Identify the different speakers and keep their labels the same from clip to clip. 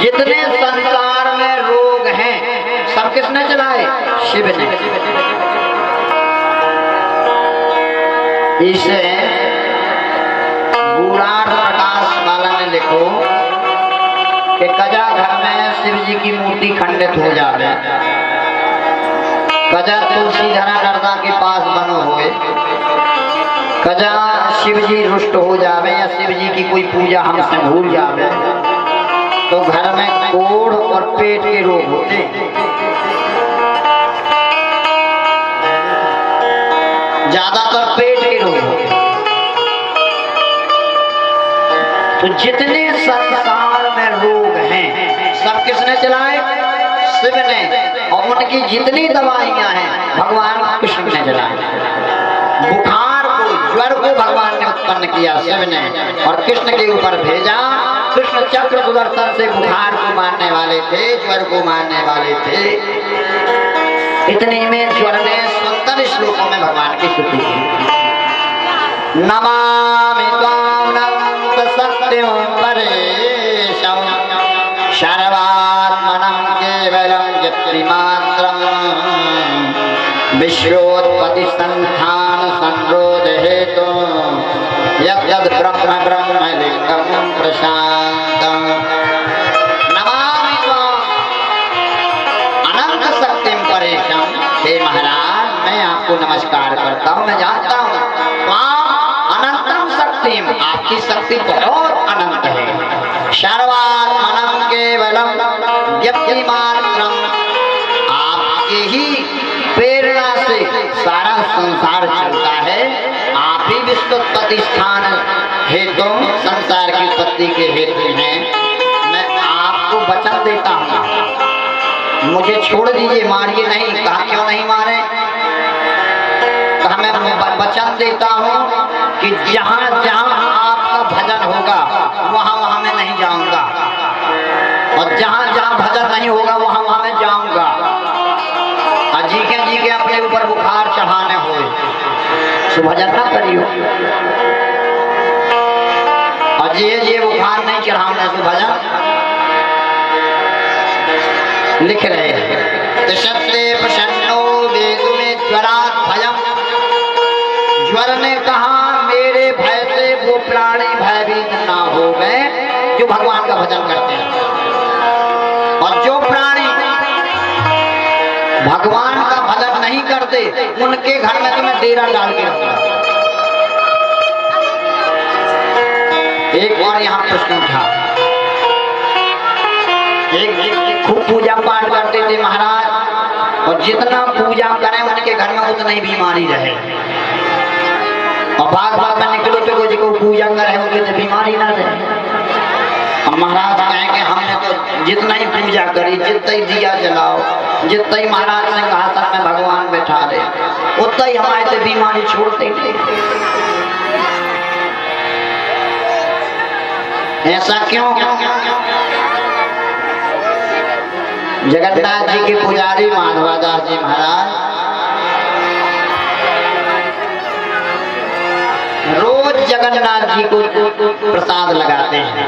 Speaker 1: जितने संसार में रोग हैं सब किसने चलाए? शिव ने। इसे गुरार प्रकाश वाला ने लिखो कि कजा घर में शिव जी की मूर्ति खंडित हो जावे, कजा तुलसी धरा डरदा के पास बनो हुए, कजा शिव जी रुष्ट हो जावे या शिव जी की कोई पूजा हमसे भूल जावे तो घर में कोढ़ और पेट के रोग होते। ज्यादातर पेट के रोग होते। तो जितने संसार में रोग हैं सब किसने चलाए? शिव ने। और उनकी जितनी दवाइयां हैं भगवान कृष्ण ने चलाई। बुखार को, ज्वर को भगवान ने उत्पन्न किया शिव ने और कृष्ण के ऊपर भेजा। कृष्ण चक्र सुदर्शन से बुखार को मारने वाले थे, ज्वर को मारने वाले थे। इतने में ज्वर ने सुंदर श्लोकों में भगवान की स्तुति की। नमामि त्वां अनंत सत्यं परेशं सर्वात्मनं केवलं यत्रिमात्रं विश्वोत्पत्ति संस्थान संरोध हेतु यद्यद् ब्रह्म ब्रह्मलिंगं प्रशान्तं। नमामि त्वां अनंत सत्यं परेशं। हे महाराज, मैं आपको नमस्कार करता हूँ। मैं जानता हूँ अनंतम शक्तिम, आपकी शक्ति बहुत अनंत है। सर्वात्मनं केवलम व्यक्तिमात्रम, आपकी ही प्रेरणा से सारा संसार चलता है। आप ही विश्वोत्पत्ति स्थान हेतु, संसार की उत्पत्ति के हेतु हैं। मैं आपको वचन देता हूँ, मुझे छोड़ दीजिए, मारिए नहीं। कहा क्यों नहीं मारे? कहा मैं वचन देता हूँ कि जहाँ जहाँ आपका भजन होगा वहाँ वहाँ मैं नहीं जाऊंगा, और जहाँ जहाँ भजन नहीं होगा वहाँ वहाँ मैं जाऊंगा। जी के अपने ऊपर बुखार चढ़ाने हुए तो भजन ना करियो, और जी बुखार नहीं चढ़ाने तो भजन लिख रहे हैं। सत्य प्रसन्नो वेदु में ज्वरात् भयम, ज्वर ने कहा मेरे भय से वो प्राणी भयभीत ना हो गए जो भगवान का भजन करते हैं। और जो प्राणी भगवान का भजन नहीं करते उनके घर में तो मैं डेरा डाल के रखूंगा। एक बार यहाँ प्रश्न उठा, एक खूब पूजा पाठ करते थे महाराज, और जितना पूजा करें उनके घर में उतना ही बीमारी रहे। और भाग में निकलो तो कोई को पूजा करे होगे तो बीमारी ना रहे। और महाराज कहेंगे हमने तो जितना ही पूजा करी, जितना ही दिया जलाओ, जितना ही महाराज ने कहा था मैं भगवान बैठा दे, उतना ही हमारे से बीमारी छोड़ते थे। ऐसा क्यों? जगन्नाथ जी के पुजारी माधवादास जी महाराज रोज जगन्नाथ जी को प्रसाद लगाते हैं।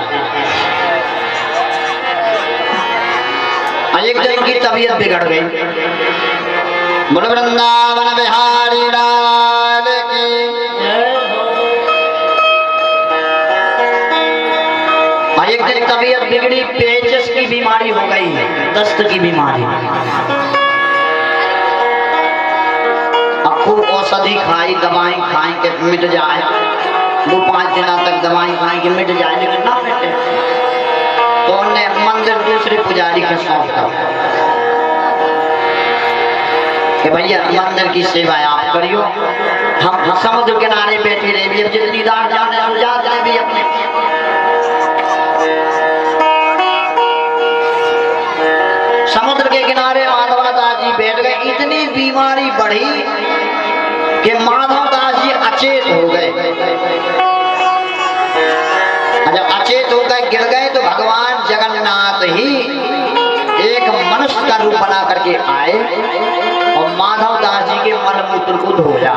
Speaker 1: एक दिन की तबीयत बिगड़ गई। बोलो वृंदावन बिहारी लाल की। एक दिन तबीयत बिगड़ी, पेचिस की बीमारी हो गई, दस्त की बीमारी। अब खूब औषधि खाई, दवाई खाई कि मिट जाए, 2-5 दिन तक दवाई खाई कि मिट जाए, लेकिन ना मिटे। तो उन्हें मंदिर दूसरे पुजारी के सौंपा कि भैया मंदिर की सेवा आप करियो, हम समुद्र किनारे बैठे रहे भी, अब जितनी दार जाने जाते रहे भी अपने। समुद्र के किनारे माधवदास जी बैठ गए। इतनी बीमारी बढ़ी कि माधवदास जी अचेत हो गए। जब अचेत होकर गिर गए तो भगवान जगन्नाथ ही एक मनुष्य का रूप बना करके आए और माधवदास जी के मलमूत्र को धोया।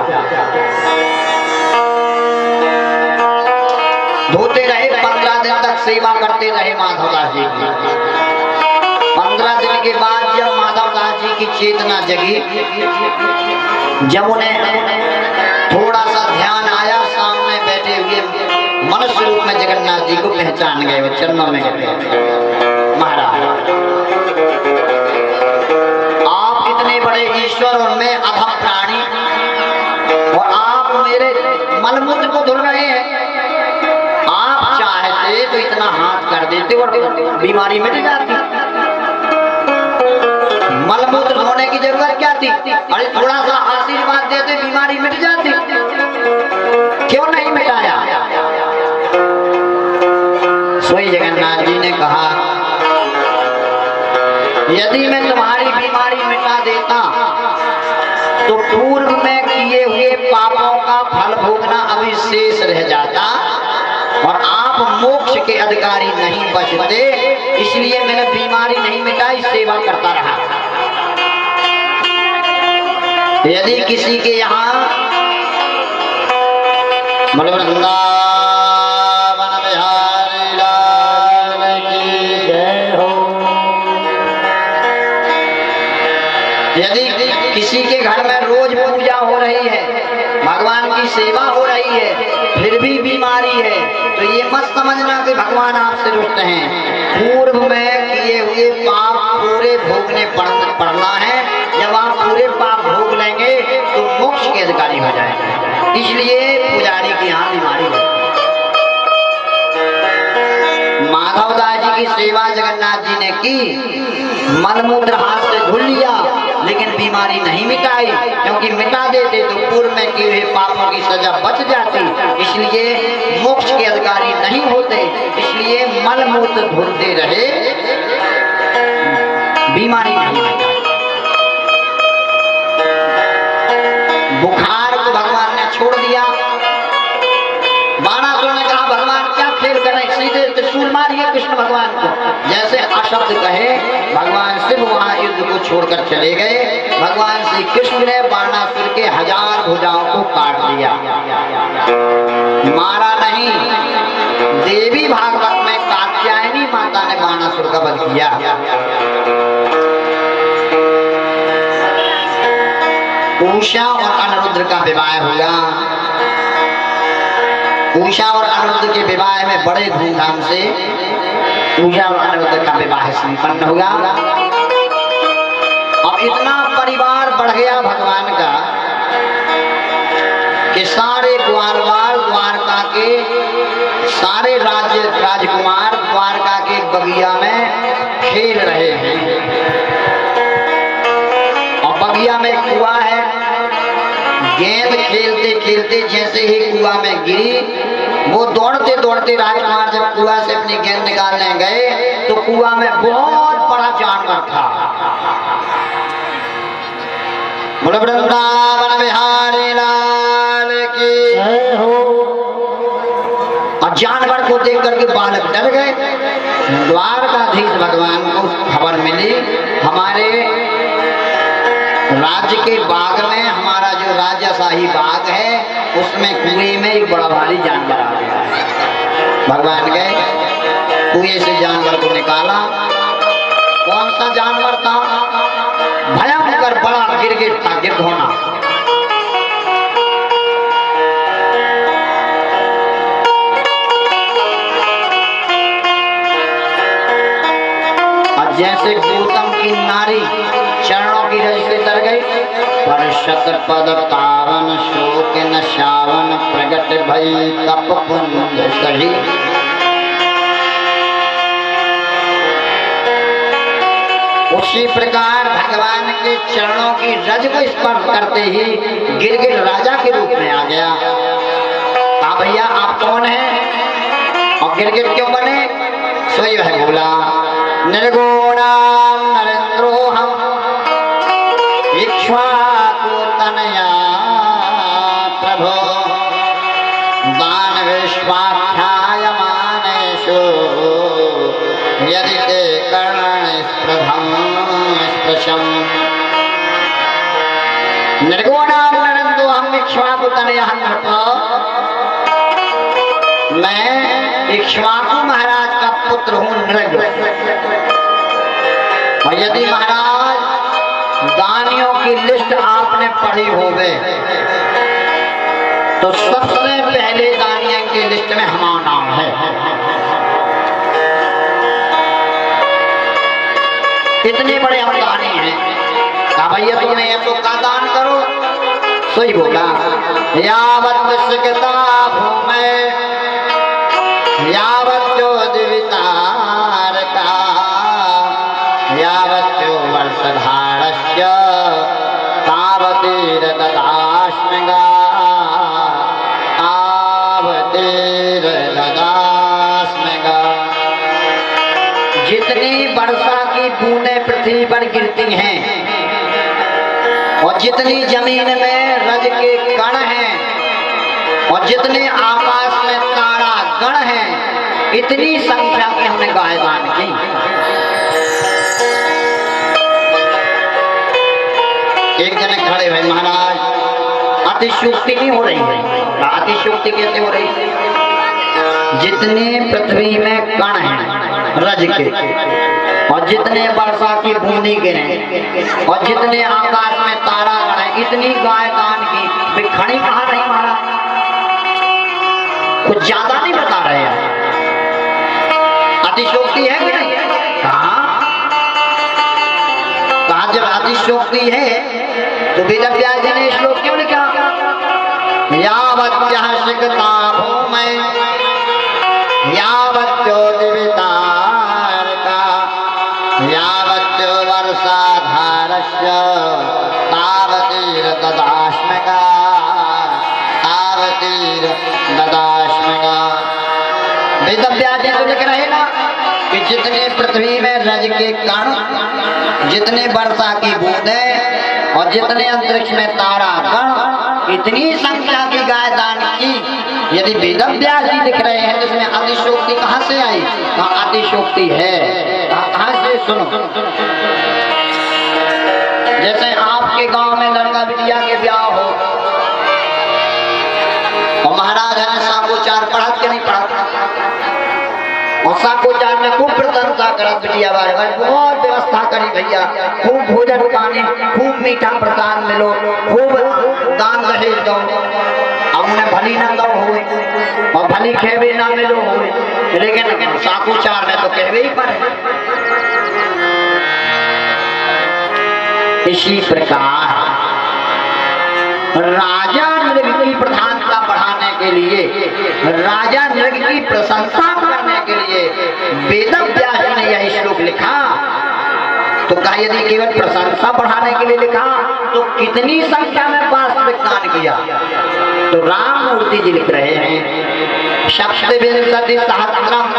Speaker 1: धोते रहे, 15 दिन तक सेवा करते रहे माधवदास जी की। के बाद जब माधवदास जी की चेतना जगी, जब उन्हें थोड़ा सा ध्यान आया, सामने बैठे हुए मनुष्य रूप में जगन्नाथ जी को पहचान गए, वो चरणों में गए। महाराज आप इतने बड़े ईश्वर और मैं अधम प्राणी, और आप मेरे मलमूत्र को धुल रहे हैं। आप चाहते तो इतना हाथ कर देते और बीमारी मिट जाती। मलमूत्र धोने की जरूरत क्या थी? अरे थोड़ा सा आशीर्वाद देते बीमारी मिट जाती। क्यों नहीं मिटाया? सोई जगन्नाथ जी ने कहा, यदि मैं तुम्हारी बीमारी मिटा देता तो पूर्व में किए हुए पापों का फल भोगना अभी शेष रह जाता और आप मोक्ष के अधिकारी नहीं बचते। इसलिए मैंने बीमारी नहीं मिटाई, सेवा करता रहा। यदि किसी के यहाँ वृंदावन बिहारी लाल की जय हो, यदि किसी के घर में रोज पूजा हो रही है, भगवान की सेवा हो रही है, फिर भी बीमारी है, तो ये मत समझना कि भगवान आपसे रुष्ट हैं। पूर्व में किए हुए पाप पूरे भोगने पड़ना है। जब आप पूरे पाप भोग लेंगे तो मोक्ष के अधिकारी हो जाएंगे। इसलिए पुजारी की यहाँ बीमारी है। माधवदास जी की सेवा जगन्नाथ जी ने की, मलमूत्र हाथ से धुल लिया, लेकिन बीमारी नहीं मिटाई, क्योंकि मिटा देते तो पूर्व में किए हुए पापों की सजा बच जाती। इसलिए मोक्ष के अधिकारी नहीं होते। इसलिए मलमूत्र धुलते रहे, बीमारी नहीं मिटाई। बुखार को भगवान ने छोड़ दिया। बाणासुर ने कहा, भगवान क्या खेल करें, सीधे त्रिशूल मारिए कृष्ण भगवान को। जैसे अशब्द कहे, भगवान शिव वहां युद्ध को छोड़कर चले गए। भगवान श्री कृष्ण ने बाणासुर के 1000 भुजाओं को काट दिया, मारा नहीं। देवी भागवत में कात्यायनी माता ने बाणासुर का वध किया। उषा और अनिरुद्ध का विवाह हुआ। उषा और अनिरुद्ध के विवाह में बड़े धूमधाम से उषा और अनिरुद्ध का विवाह संपन्न हुआ। अब इतना परिवार बढ़ गया भगवान का कि सारे ग्वालवाल द्वारका के सारे राजकुमार द्वारका के बगिया में खेल रहे हैं। और बगिया में कुआं है। गेंद खेलते खेलते जैसे ही कुआं में गिरी, वो दौड़ते दौड़ते राजकुमार जब कुआं से अपनी गेंद निकालने गए तो कुआं में बहुत बड़ा जानवर था। बोलो वृंदावन बिहारी लाल की जय हो। और जानवर को देख करके बालक डर गए। द्वारकाधीश भगवान को खबर मिली, हमारे राज्य के बाग में, हमारा जो राजाशाही बाग है, उसमें कुएं में एक बड़ा भारी जानवर आ गया। भगवान गए, कुएं से जानवर को निकाला। कौन सा जानवर था? भयंकर बड़ा गिरगिट था, गिरधोना। और जैसे गौतम की नारी चरणों की रज से तर गई, पर शतपद पावन शोक न शावन प्रगट भई तप पुंज सही। उसी प्रकार भगवान के चरणों की रज को स्पर्श करते ही गिरगिट राजा के रूप में आ गया। हाँ भैया, आप कौन हैं और गिरगिट क्यों बने? सोई है बोला, निर्गुणाम नरेंद्रोहम इक्ष्वाकु तनया प्रभो दान विश्वाख्यायमानेषु यदि ते कर्ण स्पृहं स्पृशम्। निर्गुणाम नरेंद्रोहम इक्ष्वाकु तनया प्रभो, मैं इक्ष्वाकु महाराज का पुत्र हूँ नृग। और और यदि महाराज दानियों की लिस्ट आपने पढ़ी होवे तो सबसे पहले दानियों की लिस्ट में हमारा नाम है। इतने बड़े हम दानी हैं। कहा भैया तुम्हें ये तो का दान करो। सही बोला। यावत सिकता भूमे यावत जो दिवितारता यावत जो वर्षधारस्य तावतीर ददास्मगा तावतीर ददास्मगा। जितनी वर्षा की बूंदें पृथ्वी पर गिरती हैं और जितनी जमीन में रज के कण हैं और जितने आकाश में तारा गण हैं, इतनी संख्या की हमने गाय दान की। एक जने खड़े हुए महाराज अतिशयोक्ति नहीं हो रही है। अतिशयोक्ति कैसे हो रही है? जितने पृथ्वी में कण हैं रज के और जितने वर्षा की बूंदी गिरे और जितने आकाश में तारा गण है, इतनी गाय दान की। खड़ी कहा नहीं महाराज, कुछ ज्यादा नहीं बता रहे हैं। अतिशयोक्ति है कि नहीं? कहा जब अतिशयोक्ति है तो वेद व्यास जी ने श्लोक क्यों लिखा? यावत सिकता भूमे यावत दिवितारका यावत वर्षाधारस्य तावतीर ददास्मगा तावतीर ददास्मगा। वेद व्यास जी तो लिख रहे ना कि जितने पृथ्वी में रज के कण, जितने वर्षा की बूंदें और जितने अंतरिक्ष में तारा गण, इतनी संख्या की गाय दान की। यदि वेद व्यास जी दिख रहे हैं तो इसमें अतिशयोक्ति कहां से आई? कहाँ अतिशयोक्ति है? कहां से? सुनो, जैसे आपके गांव में लड़का बिटिया के ब्याह हो और महाराज है साकोचार पढ़त के नहीं पढ़त और साकोचार में खूब प्रसन्नता करत बिटिया बारे बहुत व्यवस्था करी भैया, खूब भोजन पानी, खूब मीठा प्रसाद मिलो, खूब दान दहेज दो। अब उन्हें भली ना दो हो और भली खेवे ना मिलो हो, लेकिन साकोचार में तो कहवे ही पड़े। इसी प्रकार राजा नृग की प्रधानता बढ़ाने के लिए, राजा नृग की प्रशंसा करने के लिए वेद व्यास ने यह श्लोक लिखा। तो कहा यदि केवल प्रशंसा बढ़ाने के लिए लिखा तो कितनी संख्या में वास्तविक दान किया? तो राम मूर्ति जी लिख रहे हैं सप्तविंशति सहस्रम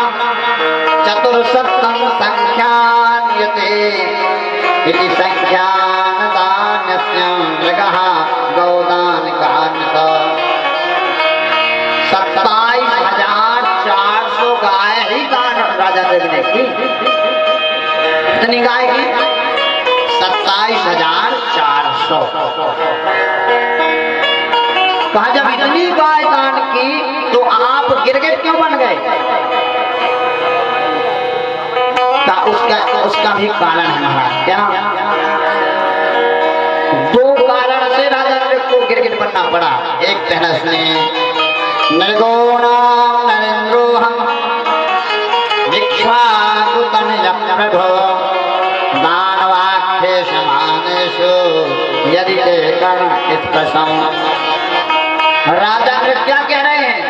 Speaker 1: चतुर्शतम संख्यान्यते इति संख्यान दानस्य नृगः गौदान कान्यत। 27,400 गाय ही दान राजा देव ने की। कितनी गाय की? 27,400। कहा जब इतनी गाय दान की तो आप गिरगिट क्यों बन गए? उसका भी कारण है महाराज। क्या? दो कारण से राजा को गिरगिट बनना पड़ा। एक पहला सुने, निर्गुणम नरेंद्रोहम इक्ष्वाकुतनयः प्रभो दानवाख्ये समानेषु यदि ते कर्ण इत्प्रसम। राजा क्या कह रहे हैं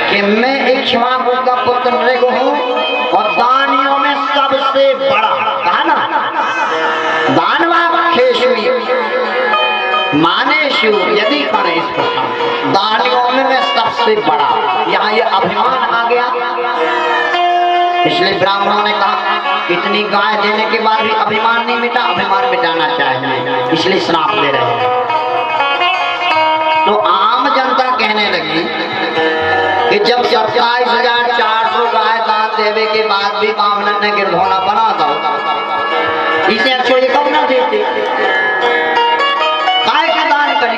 Speaker 1: कि मैं इक्ष्वाकु का पुत्र नृग हूँ और दानियों में सबसे बड़ा। कहा ना, दानवाख्येषु मानेषु यदि कर्ण इस प्रसम, दानियों में मैं सबसे बड़ा। यहाँ ये अभिमान आ गया। इसलिए ब्राह्मणों ने कहा इतनी गाय देने के बाद भी अभिमान नहीं मिटा, अभिमान मिटाना चाहिए, इसलिए श्राप ले रहे हैं। तो आम जनता कहने लगी कि जब 27,400 गाय दान देवे के बाद भी ब्राह्मण ने गिरधौना बना दो, इसे अच्छे ये कब ना देते? काय का दान करी?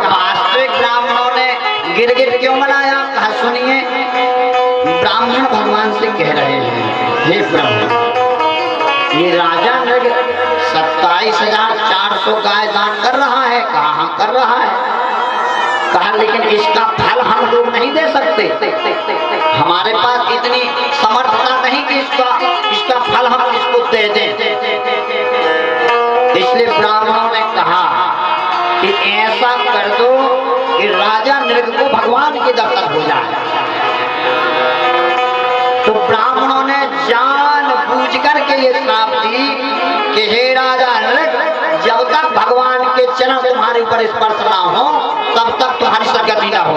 Speaker 1: वास्तविक ब्राह्मणों ने गिरगिट क्यों बनाया? कहा सुनिए, ब्राह्मण भगवान से कह रहे हैं, हे ब्राह्मण, ये राजा नृग 27,400 गाय दान कर रहा है। कहाँ कर रहा है? कहा लेकिन इसका फल हम लोग नहीं दे सकते, हमारे पास इतनी समर्थता नहीं कि इसका फल हम इसको दे दें। इसलिए ब्राह्मणों ने कहा कि ऐसा कर दो कि राजा नृग को भगवान के दर्शन हो जाए। तो ब्राह्मणों ने जान बूझ करके ये श्राप दी कि हे राजा नृग, जब तक भगवान के चरण तुम्हारे ऊपर स्पर्श ना हो तब तक तुम्हारी सदगति ना हो।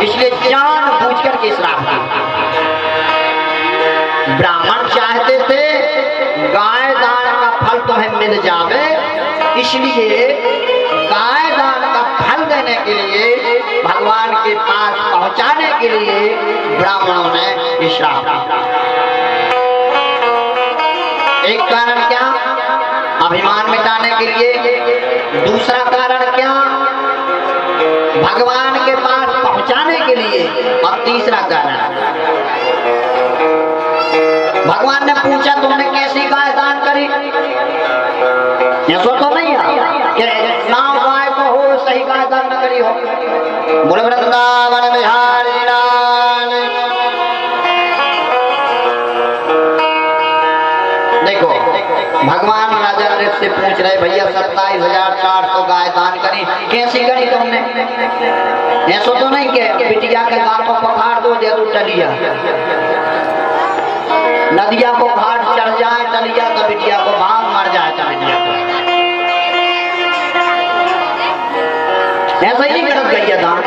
Speaker 1: इसलिए जान बूझ करके श्राप दी। ब्राह्मण चाहते थे गाय दान का फल तुम्हें मिल जावे, इसलिए गाय दान का फल देने के लिए, भगवान के पास पहुंचाने के लिए ब्राह्मणों ने श्राप दिया। एक कारण क्या? अभिमान मिटाने के लिए। दूसरा कारण क्या? भगवान के पास पहुंचाने के लिए। और तीसरा कारण, भगवान ने पूछा तुमने कैसी गाय दान करी? ऐसा तो नहीं है नाम गाय को हो, सही गाय दान न करी हो। बोले वृंदावन बिहारी लाल। देखो भगवान राजा नृग से पूछ रहे, भैया 27,400 गाय दान करी, कैसी करी तुमने? ऐसा तो नहीं कि बिटिया के गांव को पखाड़ दो, दे दो टलिया, नदिया को घाट चढ़ जाए टलिया तो बिटिया को भाग मर जाए टलिया को। ऐसा ही नहीं करत गैया दान।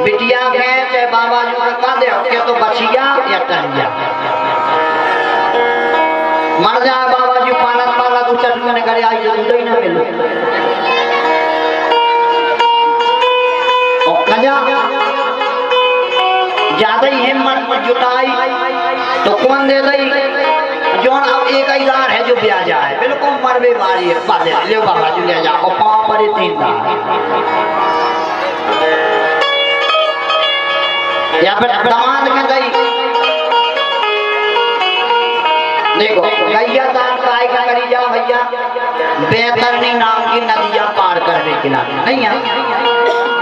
Speaker 1: बिटिया के चाहे बाबा जी का दे के तो बचिया या टलिया मर जाए, बाबा जी पालक पालक उचट मैंने करे आई तो दूध ही ना मिलो। और कजा ज्यादा ही हिम्मत जुटाई तो कौन दे दई? जोन अब 1,000 है जो ब्याजा है, बिल्कुल मरबे मारी है, बादे ले बाबा जी ले जाओ, पांव पर 3 दांत। या फिर दामाद के दई। देखो गैया दान काय का करी जाओ भैया, बेतरनी नाम की नदियां पार करने के लिए नहीं है।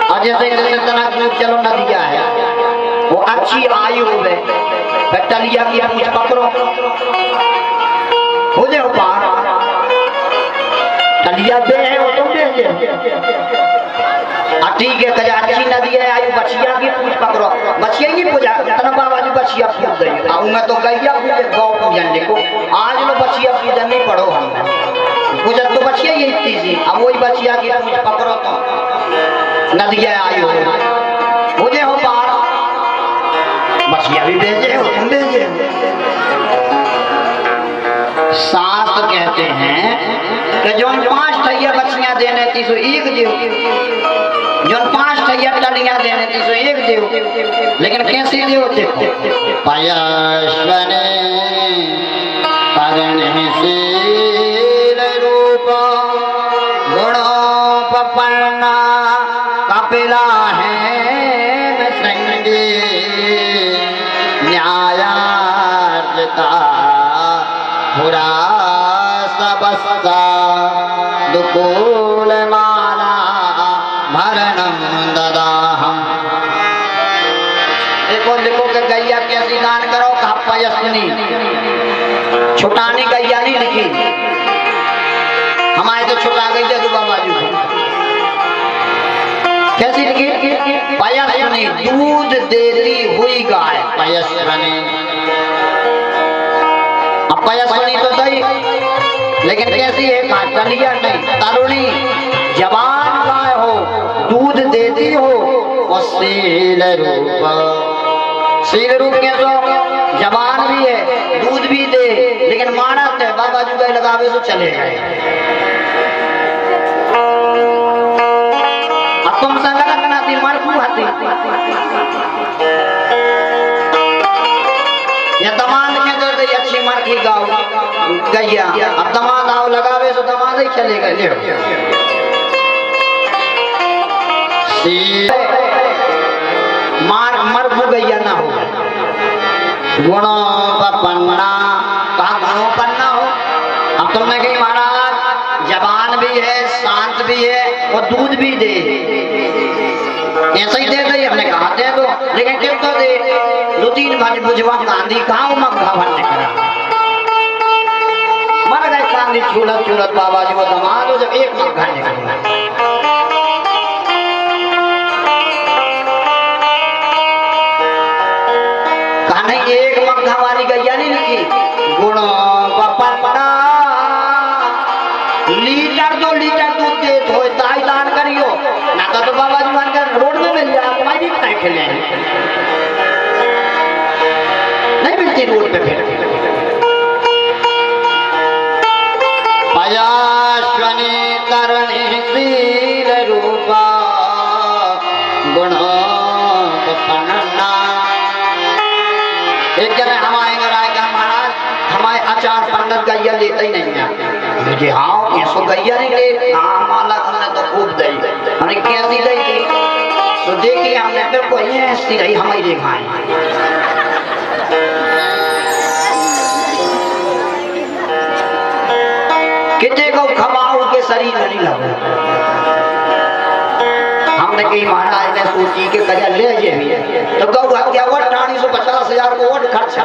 Speaker 1: और जैसे जैसे तनक दूर चलो नदियां है, वो अच्छी आयु हो गए, टलिया की पूछ पकड़ो हो जाओ पार। टलिया दे है वो तुम दे ठीक है, कजा अच्छी नदी है, आयु बछिया की पूछ पकड़ो, बछिया की पूजा तना बाबा जी बछिया पूछ गई। आऊ मैं तो गैया पूजे गौ पूजन देखो, आज लो बछिया पूजन नहीं पढ़ो हमने, पूजन तो बछिया ही इतनी सी। अब वही बछिया की पूछ पकड़ो तो नदिया आयु हो जाओ पार। बछिया भी भेजे हो तुम भेजे। शास्त्र कहते हैं कि जो 5 ठैया बछियां देने थी सो 1 देव, जो 5 ठैया टलियां देने थी सो 1 देव। लेकिन कैसे देव? देखो पयस्वने करणशील रूप गुणोपपन्ना कपिला है पुरा सबस्ता दुकूल माला भरणम ददाहम। देखो देखो कि गैया कैसी दान करो, कहा पयस्विनी, छुटानी गैया नहीं लिखी, हमारे तो छुटा गई जदू बाबा जी कैसी लिखी? पयस्विनी, दूध देती हुई गाय पयस्विनी। पयस्विनी तो दई, लेकिन कैसी है? टलिया नहीं, तरुणी जवान गाय हो, दूध देती हो, और शील रूप। शील रूप कैसो? जवान भी है, दूध भी दे, लेकिन मानस है, बाबा जी गए लगावे तो चले गए। अब तुम संग रखना थी मरकू हाथी या दमाद के दे दे अच्छी मर की गाँव गैया। अब दमाद आओ लगावे तो दमाद ही चले गए। मार मरबू गैया गुणोपन्ना, कहा गुणोपन्ना हो। अब तुमने कही महाराज जवान भी है, शांत भी है और दूध भी दे, ऐसा ही दे दे। हमने कहा दे दो, लेकिन क्यों तो दे 2-3 भज बुझवा गांधी कहा मग्घा भरने करा मर गए गांधी चूलत चूलत बाबा जी वो दमाद हो जब एक मग्घा निकला। कहा नहीं एक मग्घा वाली गैया नहीं लिखी, गुणोपन्ना लीटर 2 लीटर दूध दे तो दाई दान करियो ना तो बाबा जी मान कर रोड में मिल जाए तुम्हारी नहीं खेले नहीं मिलती रोड पे फिर। पयाश्वनी तरणी शील रूपा गुणोपन्ना। एक जने हमारे घर आए कहा महाराज हमारे आचार पंडित गैया लेते ही नहीं है। मुझे हाँ इसको गैया नहीं ले, हाँ माला हमने तो खूब दई, हमने कैसी दई थी तो देखिए हमने फिर कोई ऐसी रही हमारी दिखाई। कितने को खमाऊ के शरीर में नहीं लगे। हमने कही महाराज ने सोची के कजा ले ये तो गौ हत्या वोट 50,000 को वोट खर्चा।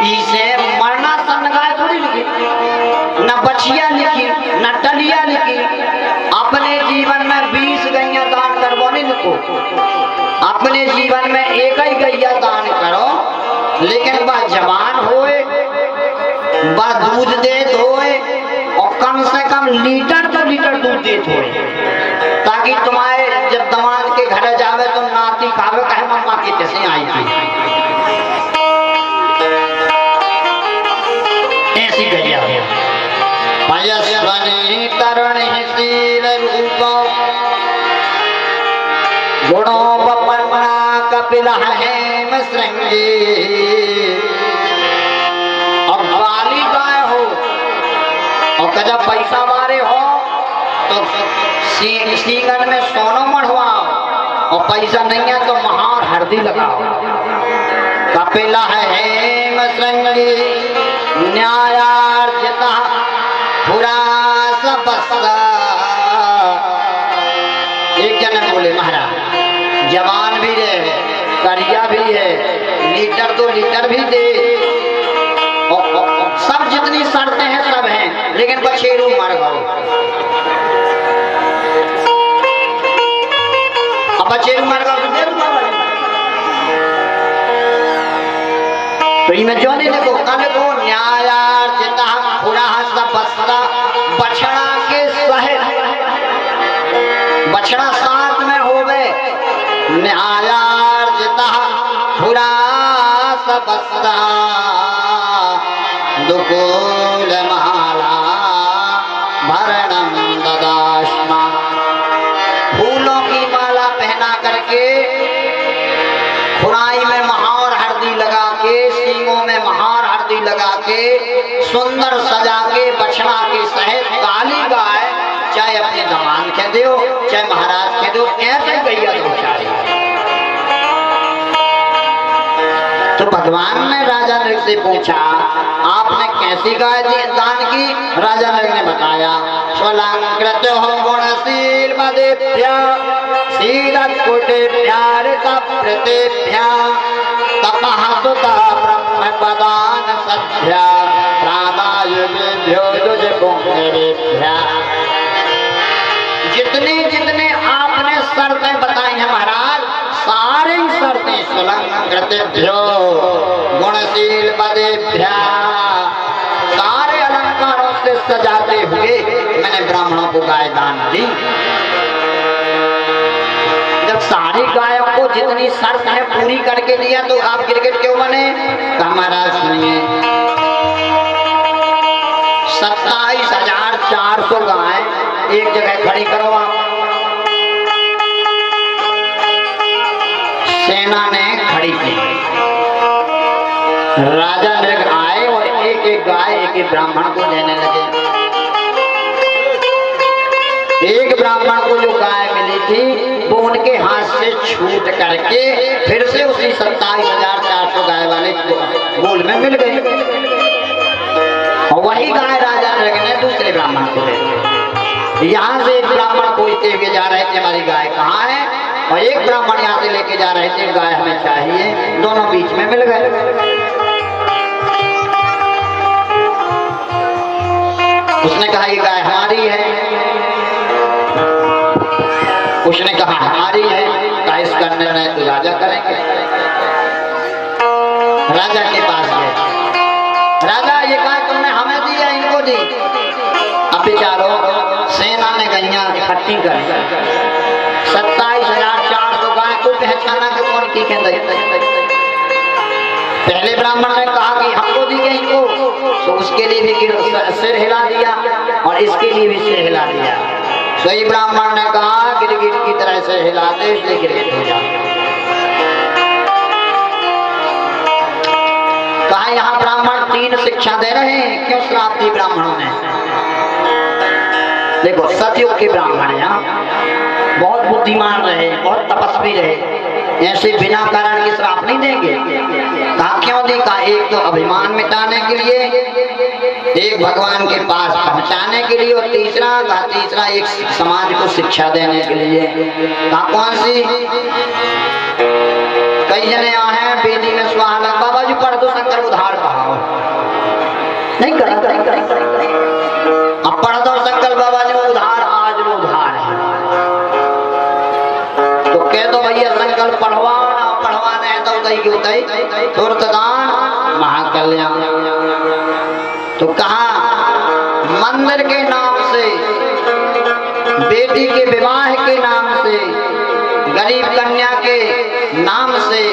Speaker 1: इसे मरना सन्नगाय थोड़ी लिखी, न बछिया लिखी न टलिया लिखी। अपने जीवन में 20 गैया दान करवो नहीं लिखो, अपने जीवन में एक ही गैया दान करो, लेकिन वह जवान होए, वह दूध देत होए और कम से कम लीटर 2 लीटर दूध देत होए, ताकि तुम्हारे जब दामाद के घर जावे तो नाती खावे कहे मम्मा की कैसे आई थी। ऐसी गैया हो। पयस्वनी तरुणी शील रूप गुणोपन्ना कपिला हेम श्रृंगी। और वाली गाय हो और कजा पैसा मारे हो तो सींगन में सोनो मढ़वाओ और पैसा नहीं है तो महार हल्दी लगाओ। कपिला हेम श्रृंगी न्यायार्जिता पुरा सबस्ता। एक जन बोले महाराज जवान भी है, करिया भी है, लीटर 2 लीटर भी दे और सब जितनी शर्तें हैं सब हैं, लेकिन बछेरू मर गए। अब बछेरू मर गए तो दे दूंगा तो इनमें जो नहीं देखो कल को न्यायार्जिता पुरा सबस्ता। बछड़ा के सहित बछड़ा साथ में हो गए, न्यायार्जिता पुरा सबस्ता। दुकूल माला भरणम ददाश्मा। फूलों की माला पहना करके खुराई में महार हल्दी लगा के, सींगों में महार हल्दी लगा के, सुंदर सजा के बछड़ा के सहित काली गाय, चाहे अपने जवान कह दो चाहे महाराज कह दो, ऐसे गैया दो चाहिए। तो भगवान ने राजा नल से पूछा आपने कैसी गाय दान की। राजा नल ने बताया स्वलंकृत हो गुणशील मदेभ्या शीलकुटेभ्यार्ता प्रतेभ्या तपः सुता ब्रह्मपदान सद्भ्या प्राणायुभ्यो दुजपुंगरेभ्या। जितने जितने आपने शर्तें बताई हैं महाराज, सारी शर्तें स्वलंकृतेभ्यो गुणशील पदेभ्या, सारे अलंकारों से सजाते हुए मैंने ब्राह्मणों को गाय दान दी। जब सारी गायों को जितनी शर्त है पूरी करके दिया तो आप गिरगिट क्यों बने? हमारा सुनिए 27,400 गाय एक जगह खड़ी करो आप। सेना ने खड़ी की, राजा नृग आए और एक एक गाय एक एक ब्राह्मण को देने लगे। एक ब्राह्मण को जो गाय मिली थी वो उनके हाथ से छूट करके फिर से उसी 27,400 गाय वाले गोल में मिल गई। और वही गाय राजा नरक ने दूसरे ब्राह्मण को दे दी। यहाँ से एक ब्राह्मण कोईते हुए जा रहे थे हमारी गाय कहाँ है, और एक ब्राह्मण यहाँ से लेके जा रहे थे गाय हमें चाहिए, दोनों बीच में मिल गए। उसने कहा ये गाय हमारी है, उसने कहा हमारी है। कहा इसका निर्णय तो राजा करेंगे। राजा के पास गए, राजा ये गाय तुमने हमें दी है इनको दी? अब बेचारो सेना ने गैया इकट्ठी कर 27,400 गाय को पहचाना कि कौन की कहते। पहले ब्राह्मण ने कहा कि हमको दी गई इनको, तो उसके लिए भी सिर हिला दिया और इसके लिए भी सिर हिला दिया। सही ब्राह्मण ने कहा गिरगिट की तरह से हिला दे इसलिए गिरगिट हो जाए। कहा यहाँ ब्राह्मण 3 शिक्षा दे रहे हैं, क्यों श्राप दी ब्राह्मणों ने? देखो सतयुग के ब्राह्मण यहाँ बहुत बुद्धिमान रहे, बहुत तपस्वी रहे, ऐसे बिना कारण के श्राप नहीं देंगे। कहा क्यों दी? कहा एक तो अभिमान मिटाने के लिए, एक भगवान के पास पहुंचाने के लिए, और तीसरा एक समाज को शिक्षा देने के लिए। कहा कौन सी? कई जने यहाँ हैं बेदी में सुहाना बाबा जी पढ़ दो शंकर उधार कहा नहीं करा अब पढ़ दो शंकर बाबा जी उधार, आज लो उधार है तो कह दो भैया संकल्प पढ़वाना, पढ़वाना है तो उतई क्यों उतई तुरतदान महाकल्याण। तो कहा मंदिर के नाम से, बेटी के विवाह के नाम से, गरीब कन्या के नाम से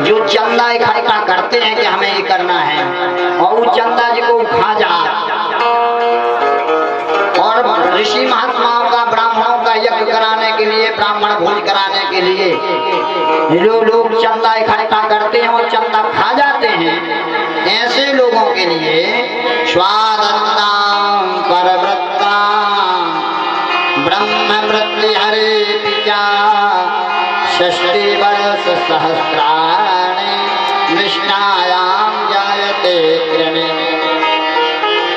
Speaker 1: जो चंदा इकट्ठा करते हैं कि हमें ये करना है, और वो चंदा जी को खा जा, और ऋषि महात्माओं का ब्राह्मणों का यज्ञ कराने के लिए, ब्राह्मण भोज कराने के लिए जो लोग चंदा इकट्ठा करते हैं वो चंदा खा जाते हैं, ऐसे लोगों के लिए स्वादत्तां परवृत्तां ब्रह्मवृत्ति हरे पिता 60 वर्ष सहस्राणि निष्ठायां जायते क्रमे।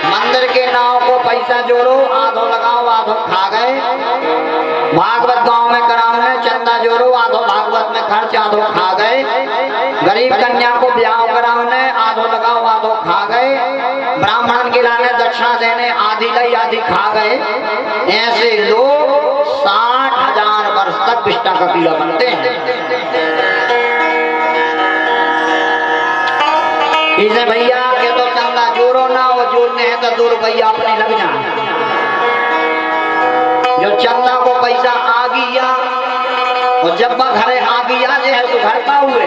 Speaker 1: मंदिर के नाव को पैसा जोड़ो, आधो लगाओ आधो खा गए। भागवत गांव में कराऊं में चंदा जोड़ो, आधो भागवत में खर्च आधो खा गए। गरीब कन्या को ब्याह कराने आधो लगाओ आधो खा गए। ब्राह्मण के लाने दक्षिणा देने आधी लई आधी खा गए। ऐसे लोग 60,000 वर्ष तक विष्टा का पीला बनते हैं। इसे भैया के तो चंदा जोड़ो ना, वो जोड़ने हैं तो 2 रुपया अपने लग जाए। जो चंदा को पैसा आ गया और जब घरे आ गया जो है तो घर का हुए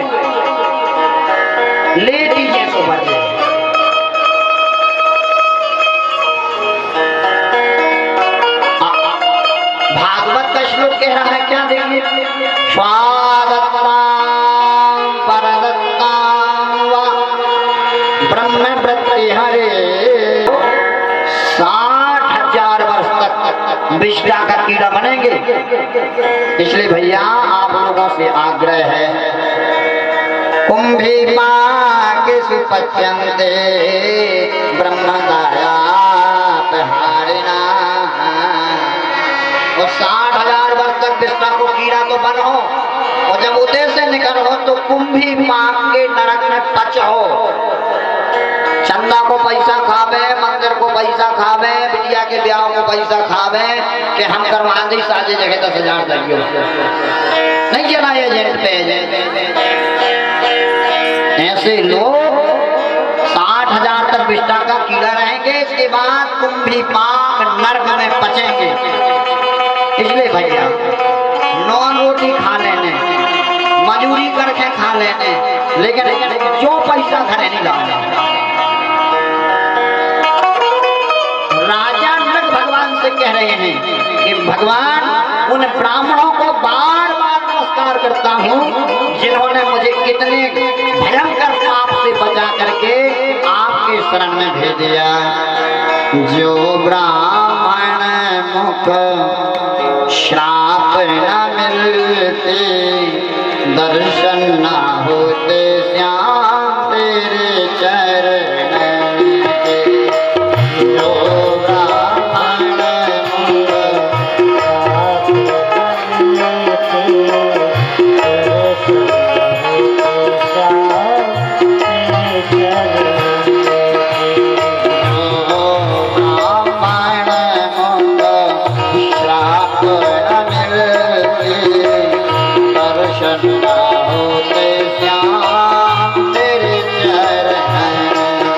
Speaker 1: ले दीजिए तो बचे। भागवत का श्लोक कह रहा है क्या? देखिए स्वादत्तां परदत्तां वा ब्रह्मवृत्ति हरे 60,000 वर्ष तक विष्टा का कीड़ा बनेंगे। इसलिए भैया आप लोगों से आग्रह है, कुंभी के सुपच्यन्ते ब्रह्मदायापहारिणा। और 60,000 वर्ष तक विष्टा को कीड़ा तो बनो, और जब उदय से निकलो तो कुंभी माँ के नरक में पच हो। चंदा को पैसा खावे, मंदिर को पैसा खावे, बिटिया के ब्याह को पैसा खावे कि हम करवा दी साजे जगह 10,000 चाहिए नहीं चला एजेंट पे। ऐसे लोग 60,000 तक विष्टा का कीड़ा रहेंगे। इसके बाद कुंभी पाक नर्क में पचेंगे। इसलिए भैया नॉन रोटी खा लेने, मजूरी करके खा लेने, लेकिन जो पैसा घरे नहीं लाना। राजा नरक भगवान से कह रहे हैं कि भगवान उन ब्राह्मणों को बार बार नमस्कार करता हूँ जिन्होंने मुझे कितने भयंकर पाप से बचा करके आपके शरण में भेज दिया। जो ब्राह्मण मुख श्राप न मिलते, दर्शन न होते श्याम तेरे चरण के। जो ब्राह्मण दर्शन न होते श्याम तेरे चरण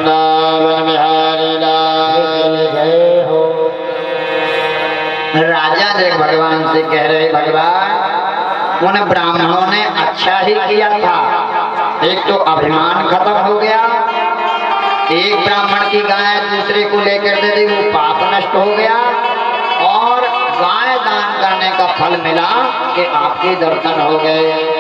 Speaker 1: वृंदावन बिहारी लाल जय हो। राजा देख भगवान से कह रहे भगवान उन ब्राह्मणों ने अच्छा ही किया था, एक तो अभिमान खत्म हो गया, एक ब्राह्मण की गाय दूसरे को लेकर दे दी, वो पाप नष्ट हो गया, और गाय दान करने का फल मिला कि आपके दर्शन हो गए।